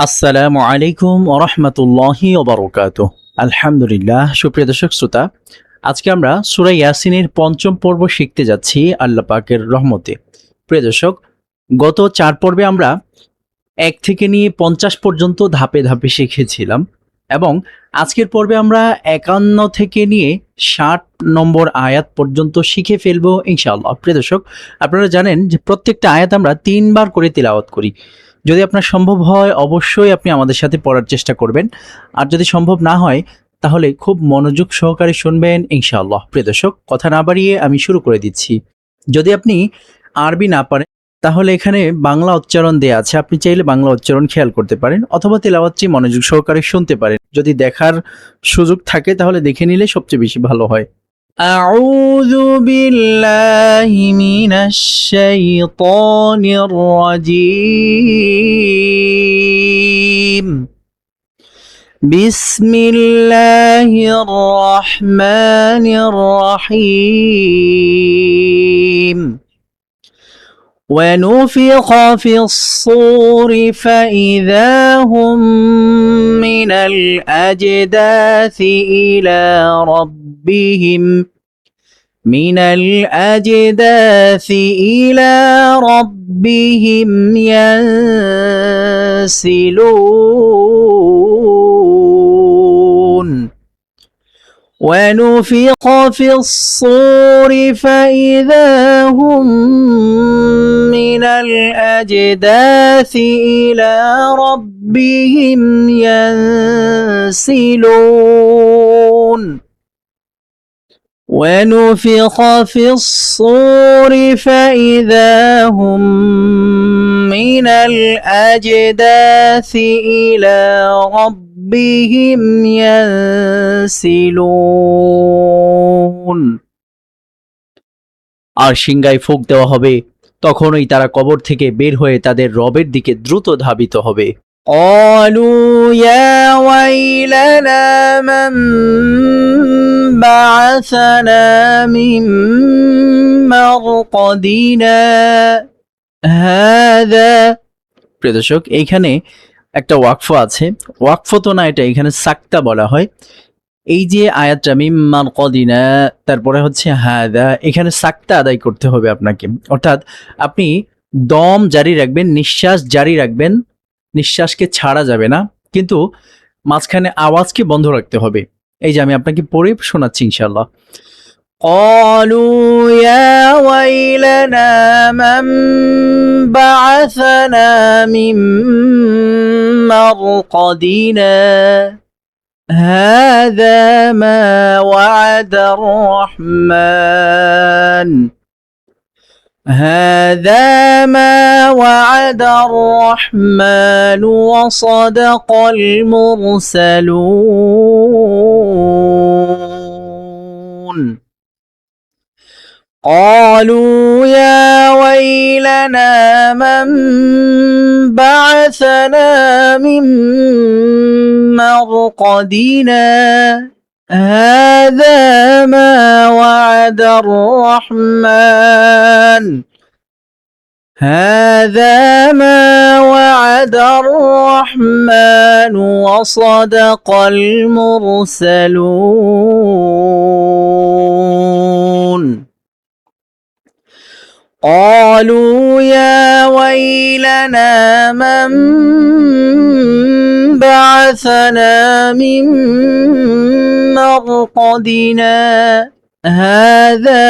আসসালামু আলাইকুম ওয়া রাহমাতুল্লাহি ওয়া বারাকাতুহু। আলহামদুলিল্লাহ, সুপ্রিয় দর্শক শ্রোতা, আজকে আমরা সূরা ইয়াসিনের পঞ্চম পর্ব শিখতে যাচ্ছি আল্লাহ পাকের রহমতে। প্রিয় দর্শক, গত 4 পর্বে আমরা 1 থেকে নিয়ে 50 পর্যন্ত ধাপে ধাপে শিখেছিলাম এবং আজকের পর্বে আমরা 51 থেকে নিয়ে 60 নম্বর আয়াত পর্যন্ত শিখে ফেলবো ইনশাআল্লাহ। প্রিয় দর্শক, আপনারা জানেন যে প্রত্যেকটা আয়াত আমরা 3 বার করে তিলাওয়াত করি। যদি আপনার সম্ভব হয় অবশ্যই আপনি আমাদের সাথে পড়ার চেষ্টা করবেন, আর যদি সম্ভব না হয় তাহলে খুব মনোযোগ সহকারে শুনবেন ইনশাআল্লাহ। প্রিয় দর্শক, কথা না বাড়িয়ে আমি শুরু করে দিচ্ছি। যদি আপনি আরবি না পারেন তাহলে এখানে বাংলা উচ্চারণ দেয়া আছে, আপনি চাইলে বাংলা উচ্চারণ খেয়াল করতে পারেন অথবা তেলাওয়াতটি মনোযোগ সহকারে শুনতে পারেন। যদি দেখার সুযোগ থাকে তাহলে দেখে নিলে সবচেয়ে বেশি ভালো হয়। আউযু বিল্লাহি মিনাশ শাইতানির রাজীম। বিসমিল্লাহির রহমানির রহিম। ونفخ في الصور فإذا هم من الأجداث إلى ربهم ينسلون. ونفخ في الصور فإذا هم من الأجداث إلى ربهم ينسلون. ونفخ في الصور فإذا هم من الأجداث إلى ربهم ينسلون. আর সিংহায় ফুঁক দেওয়া হবে, তখনই তারা কবর থেকে বের হয়ে তাদের রবের দিকে দ্রুত ধাবিত হবে। قالوا يا ويلنا من بعثنا من مرقدنا هذا. প্রিয় দর্শক, এইখানে একটা ওয়াকফ আছে, ওয়াকফ তো না, এটা এখানে সাক্তা বলা হয়। এই যে আয়াতটা মিম মারকাদিনা, তারপরে হচ্ছে হাদা, এখানে সাক্তা আদায় করতে হবে আপনাকে, অর্থাৎ আপনি দম জারি রাখবেন, নিঃশ্বাস জারি রাখবেন, নিঃশ্বাসকে ছাড়া যাবে না, কিন্তু মাঝখানে আওয়াজকে বন্ধ রাখতে হবে। এই যে আমি আপনাকে পড়ে শোনাচ্ছি ইনশাআল্লাহ। قالوا يا ويلنا من بعثنا من مرقدنا هذا ما وعد الرحمن هذا ما وعد الرحمن وصدق المرسلون. قالوا يا ويلنا من بعثنا من مرقدنا هذا ما وعد الرحمن هذا ما وعد الرحمن وصدق المرسلون. قالوا يا ويلنا من بعثنا من مرقدنا هذا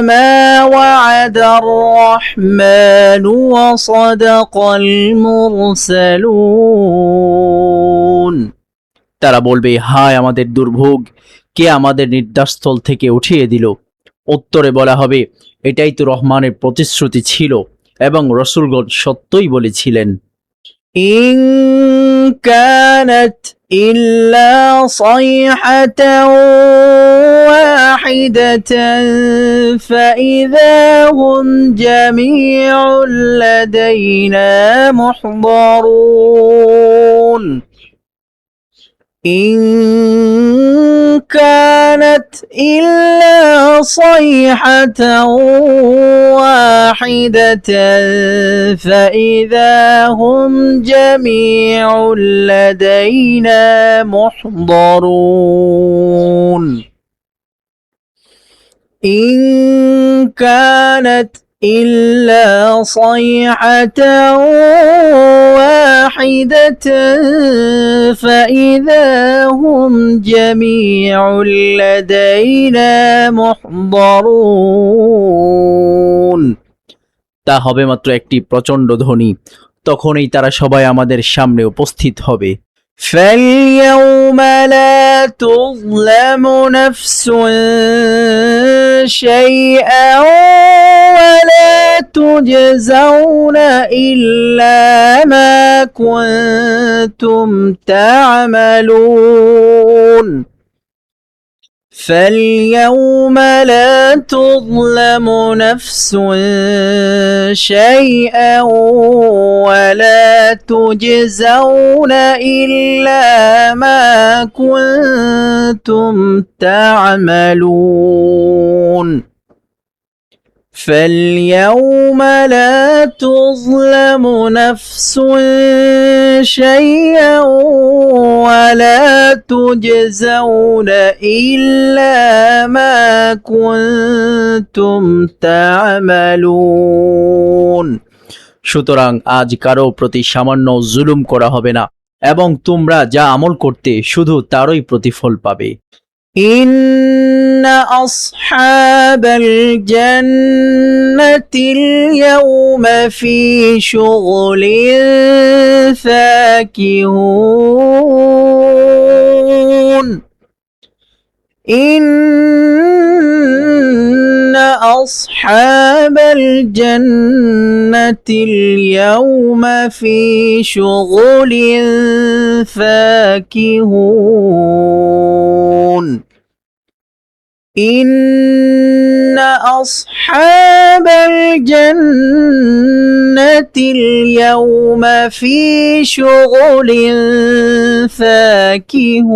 ما وعد الرحمن وصدق المرسلون. তারা বলবে, হায় আমাদের দুর্ভোগ, কে আমাদের নির্যাতনস্থল থেকে উঠিয়ে দিল? উত্তরে বলা হবে, এটাই তো রহমানের প্রতিশ্রুতি ছিল এবং রাসূলগণ সত্যই বলেছিলেন। ইন কানাত ইল্লা সাইহাতা ওয়াহিদাতান ফাইযা হুম জামিউন লাদাইনা মুহদারুন. إن كانت إلا صيحة واحدة فإذا هم جميع لدينا محضرون إن كانت إلا صيحة واحدة فإذا هم جميع لدينا محضرون তা হবে মাত্র একটি প্রচণ্ড ধ্বনি, তখনই তারা সবাই আমাদের সামনে উপস্থিত হবে। فاليوم لا تظلم نفس شيئا ولا تجزون إلا ما كنتم تعملون فاليوم لا تظلم نفس شيئا ولا تجزون إلا ما كنتم تعملون فاليوم لا تظلم نفس شيئا ولا تجزون إلا ما كنتم تعملون সুতরাং আজ কারো প্রতি সামান্য জুলুম করা হবে না এবং তোমরা যা আমল করতে শুধু তারই প্রতিফল পাবে। إن أصحاب الجنة اليوم في شغل فاكهون إن أصحاب الجنة اليوم في شغل فاكهون إن أصحاب الجنة اليوم في شغل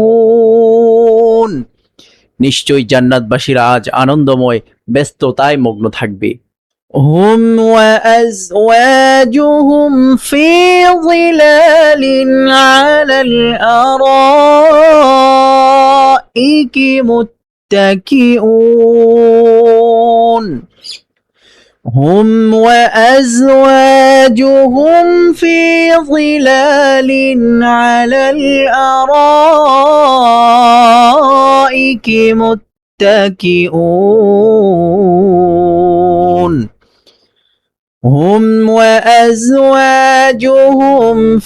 فاكهون নিশ্চয়ই জান্নাতবাসীরা আজ আনন্দময় ব্যস্ততায় মগ্ন থাকবে। হুম وأزواجهم في ظلال على الأرائك متكئون هم وأزواجهم في ظلال على الأرائك متكئون هم وأزواجهم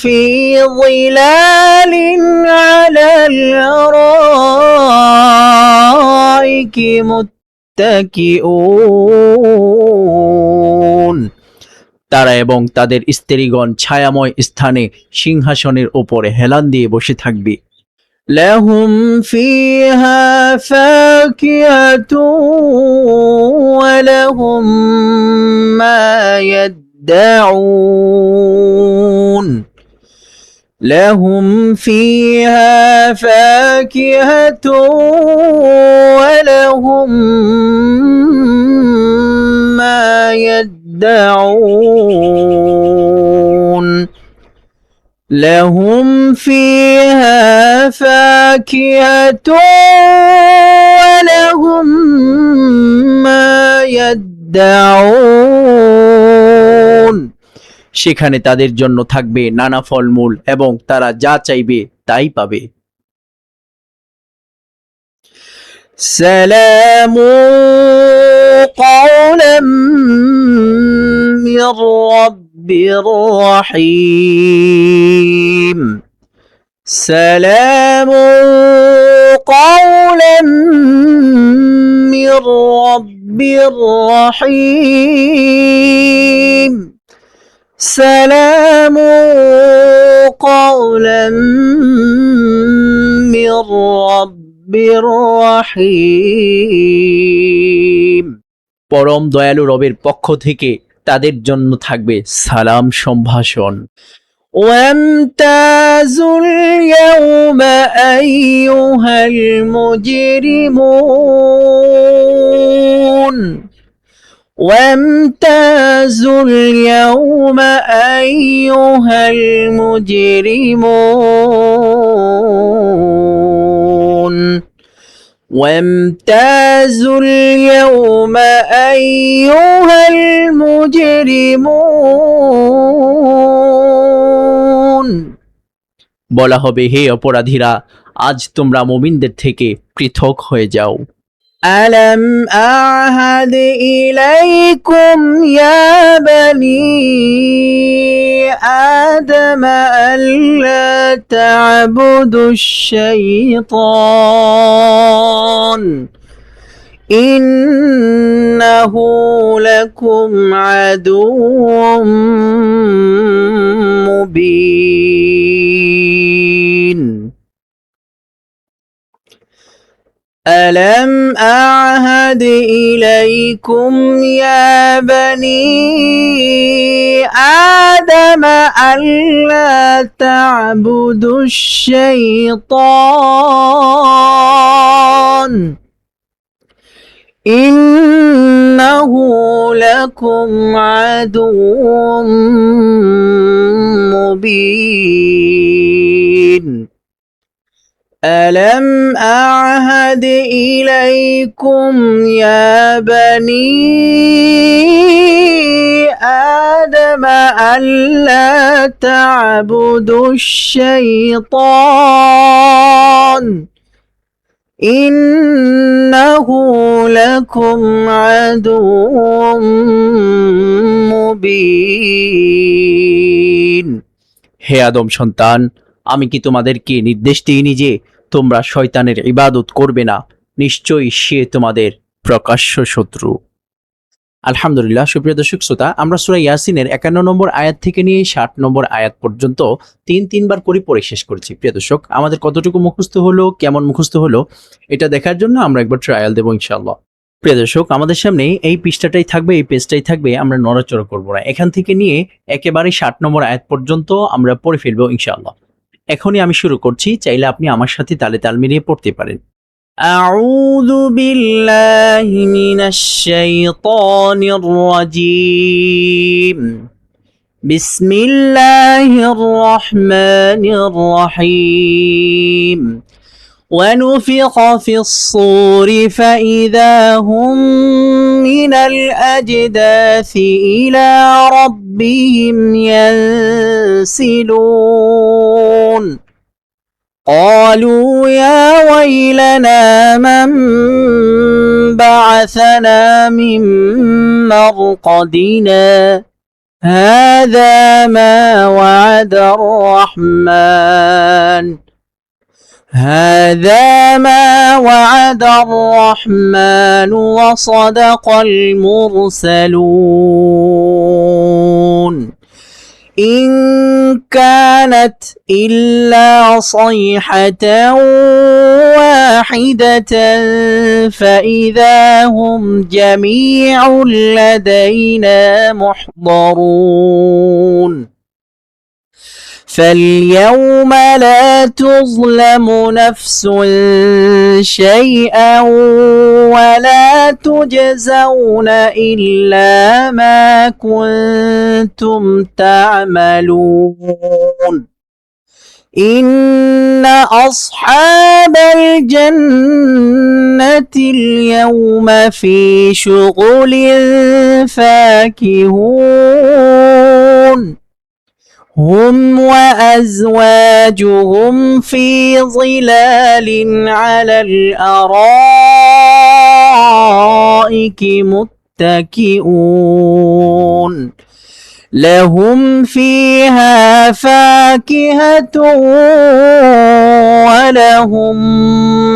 في ظلال على الأرائك متكئون তারা এবং তাদের স্ত্রীগণ ছায়াময় স্থানে সিংহাসনের উপরে হেলান দিয়ে বসে থাকবে। لهم فيها فاكهة ولهم ما يدعون لهم فيها فاكهة ولهم ما يدعون لهم فيها فاكهة ولهم ما يدعون সেখানে তাদের জন্য থাকবে নানা ফলমূল এবং তারা যা চাইবে তাই পাবে। سلام قولا من رب رحيم سلام قولا من رب رحيم سلام قولا من رب رحيم পরম দয়ালু রবের পক্ষ থেকে তাদের জন্য থাকবে সালাম সম্ভাষণ। وامتازوا اليوم أيها المجرمون وامتازوا اليوم أيها المجرمون وامتازوا اليوم أيها المجرمون বলা হবে, হে অপরাধীরা, আজ তোমরা মুমিনদের থেকে পৃথক হয়ে যাও। ألم أعهد إليكم يا بني آدم ألا تعبدوا الشيطان إنه لكم عدو مبين ألم أعهد إليكم يا بني آدم ألا تعبدوا الشيطان إنه لكم عدو مبين ألم أعهد إليكم يا بني آدم ألا تعبدوا الشيطان إنه لكم عدو মুবিন। হে আদম সন্তান, আমি কি তোমাদেরকে নির্দেশ দিইনি যে তোমরা শয়তানের ইবাদত করবে না? নিশ্চয়ই সে তোমাদের প্রকাশ্য শত্রু। আলহামদুলিল্লাহ, সুপ্রিয় দর্শক শ্রোতা, আমরা সূরা ইয়াসিনের 51 নম্বর আয়াত থেকে নিয়ে 60 নম্বর আয়াত পর্যন্ত তিনবার করে পড়ে শেষ করেছি। প্রিয় দর্শক, আমাদের কতটুকু মুখস্থ হলো, কেমন মুখস্থ হলো, এটা দেখার জন্য আমরা একবার ট্রায়াল দেবো ইনশাআল্লাহ। প্রিয় দর্শক, আমাদের সামনে এই পৃষ্ঠাটাই থাকবে, এই পেজটাই থাকবে, আমরা নড়াচড়া করবো না। এখান থেকে নিয়ে একেবারে 60 নম্বর আয়াত পর্যন্ত আমরা পড়ে ফেলবো ইনশাআল্লাহ। এখনই আমি শুরু করছি, চাইলে আপনি আমার সাথে তালে তাল মিলিয়ে পড়তে পারেন। أعوذ بالله من الشيطان الرجيم بسم الله الرحمن الرحيم ونفخ في الصور فإذا هم من الأجداث إلى ربهم ينسلون قالوا يا ويلنا من بعثنا من مرقدنا هذا ما وعد الرحمن وصدق المرسلون إن كانت إلا صيحة واحدة فإذا هم جميع لدينا محضرون فاليوم لا تظلم نفس شيئا ولا تجزون إلا ما كنتم تعملون إن أصحاب الجنة اليوم في شغل فاكهون هم وأزواجهم في ظلال على الأرائك متكئون لهم فيها فاكهة ولهم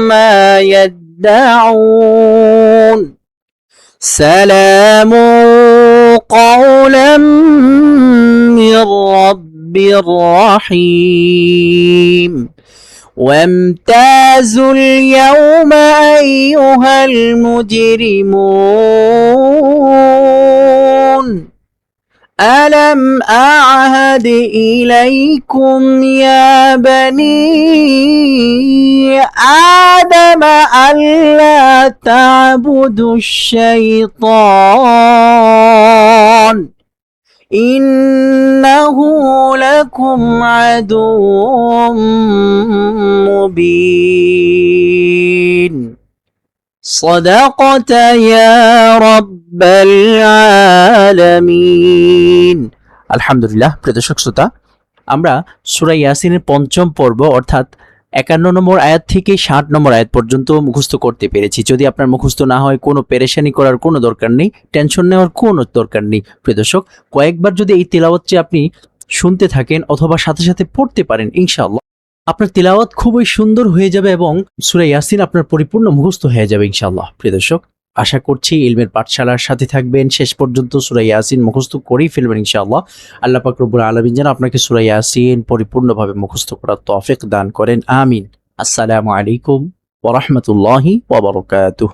ما يدعون سلام قولا من رب رحيم وامتازوا اليوم أيها المجرمون ألم أعهد إليكم يا بني آدم ألا تعبدوا الشيطان إنه لكم عدو مبين صدقت يا رب العالمين আলহামদুলিল্লাহ। প্রিয় দর্শক শ্রোতা, আমরা সূরা ইয়াসিনের পঞ্চম পর্ব অর্থাৎ 51 নম্বর আয়াত থেকে 60 নম্বর আয়াত পর্যন্ত মুখস্থ করতে পেরেছি। যদি আপনার মুখস্থ না হয় কোনো পেরেশানি করার কোনো দরকার নেই, টেনশন নেওয়ার কোনো দরকার নেই। প্রিয় দর্শক, কয়েকবার যদি এই তিলাওয়াতটি আপনি শুনতে থাকেন অথবা সাথে সাথে পড়তে পারেন, ইনশাআল্লাহ আপনার তিলাওয়াত খুবই সুন্দর হয়ে যাবে এবং সূরা ইয়াসিন আপনার পরিপূর্ণ মুখস্থ হয়ে যাবে ইনশাআল্লাহ। প্রিয় দর্শক, আশা করছি ইলমের পাঠশালার সাথে থাকবেন, শেষ পর্যন্ত সূরা ইয়াসিন মুখস্থ করেই ফেলবেন ইনশাআল্লাহ। আল্লাহ পাক রব্বুল আলামিন যেন আপনাকে সূরা ইয়াসিন পরিপূর্ণভাবে মুখস্থ করার তৌফিক দান করেন, আমিন। আসসালামু আলাইকুম ওয়া রাহমাতুল্লাহি ওয়া বারাকাতুহু।